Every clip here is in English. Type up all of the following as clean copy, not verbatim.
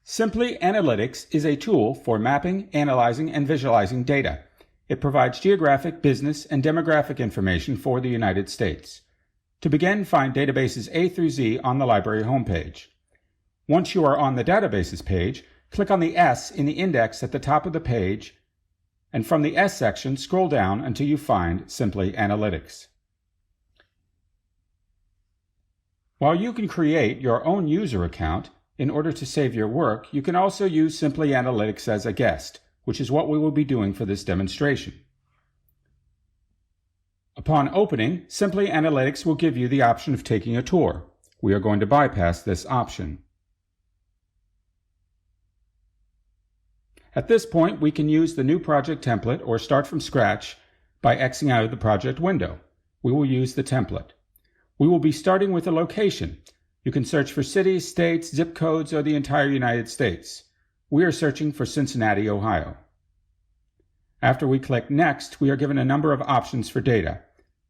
Simply Analytics is a tool for mapping, analyzing, and visualizing data. It provides geographic, business, and demographic information for the United States. To begin, find databases A through Z on the library homepage. Once you are on the Databases page, click on the S in the index at the top of the page, and from the S section, scroll down until you find Simply Analytics. While you can create your own user account, in order to save your work, you can also use Simply Analytics as a guest, which is what we will be doing for this demonstration. Upon opening, Simply Analytics will give you the option of taking a tour. We are going to bypass this option. At this point, we can use the new project template or start from scratch by Xing out of the project window. We will use the template. We will be starting with a location. You can search for cities, states, zip codes, or the entire United States. We are searching for Cincinnati, Ohio. After we click Next, we are given a number of options for data.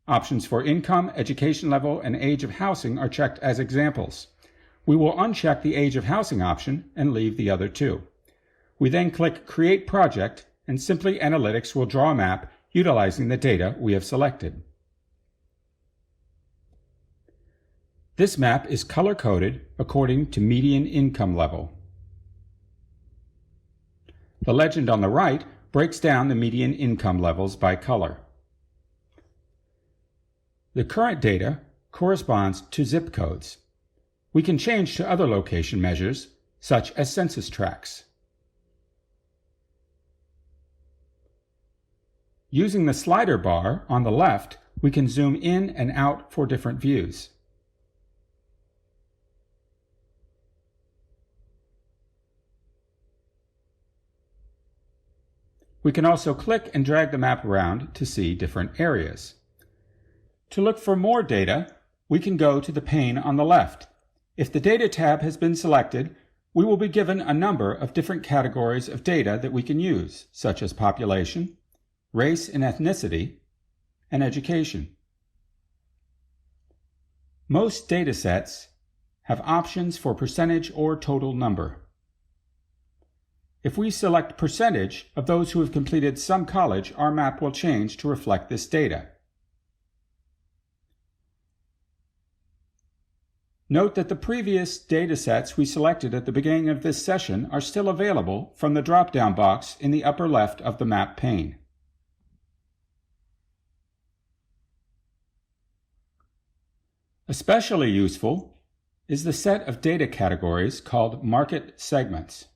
Options for income, education level, and age of housing are checked as examples. We will uncheck the age of housing option and leave the other two. We then click Create Project, and Simply Analytics will draw a map utilizing the data we have selected. This map is color-coded according to median income level. The legend on the right breaks down the median income levels by color. The current data corresponds to zip codes. We can change to other location measures, such as census tracts. Using the slider bar on the left, we can zoom in and out for different views. We can also click and drag the map around to see different areas. To look for more data, we can go to the pane on the left. If the Data tab has been selected, we will be given a number of different categories of data that we can use, such as population, race and ethnicity, and education. Most data sets have options for percentage or total number. If we select percentage of those who have completed some college, our map will change to reflect this data. Note that the previous data sets we selected at the beginning of this session are still available from the drop-down box in the upper left of the map pane. Especially useful is the set of data categories called market segments.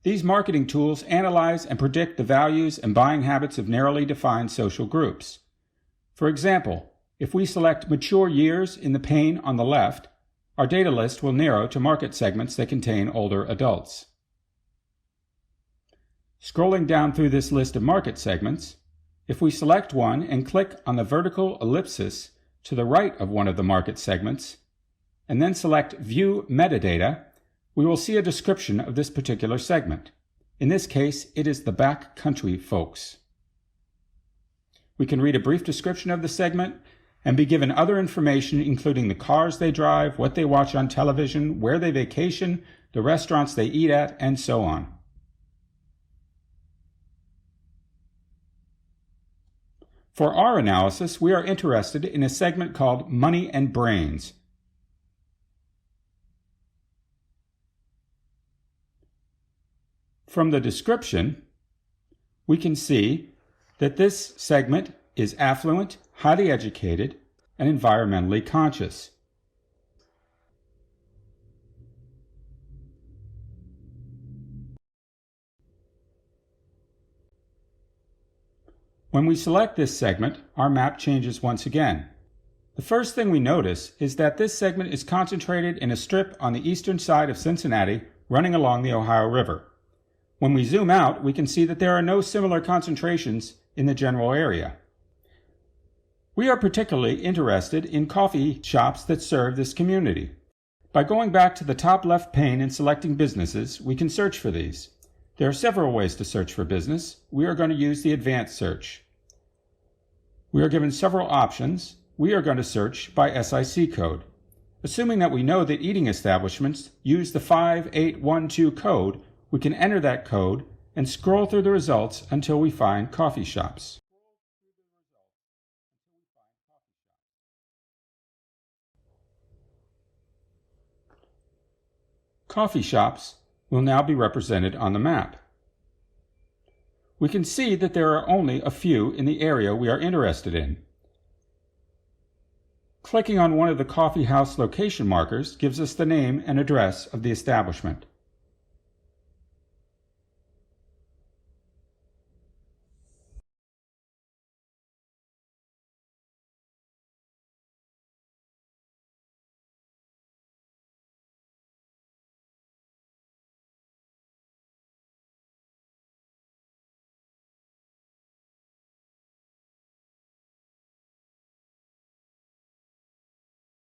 These marketing tools analyze and predict the values and buying habits of narrowly defined social groups. For example, if we select mature years in the pane on the left, our data list will narrow to market segments that contain older adults. Scrolling down through this list of market segments, if we select one and click on the vertical ellipsis to the right of one of the market segments, and then select View Metadata, we will see a description of this particular segment. In this case, it is the back country folks. We can read a brief description of the segment and be given other information including the cars they drive, what they watch on television, where they vacation, the restaurants they eat at, and so on. For our analysis, we are interested in a segment called Money and Brains. From the description, we can see that this segment is affluent, highly educated, and environmentally conscious. When we select this segment, our map changes once again. The first thing we notice is that this segment is concentrated in a strip on the eastern side of Cincinnati running along the Ohio River. When we zoom out, we can see that there are no similar concentrations in the general area. We are particularly interested in coffee shops that serve this community. By going back to the top left pane and selecting businesses, we can search for these. There are several ways to search for business. We are going to use the advanced search. We are given several options. We are going to search by SIC code. Assuming that we know that eating establishments use the 5812 code, we can enter that code and scroll through the results until we find coffee shops. Coffee shops will now be represented on the map. We can see that there are only a few in the area we are interested in. Clicking on one of the coffee house location markers gives us the name and address of the establishment.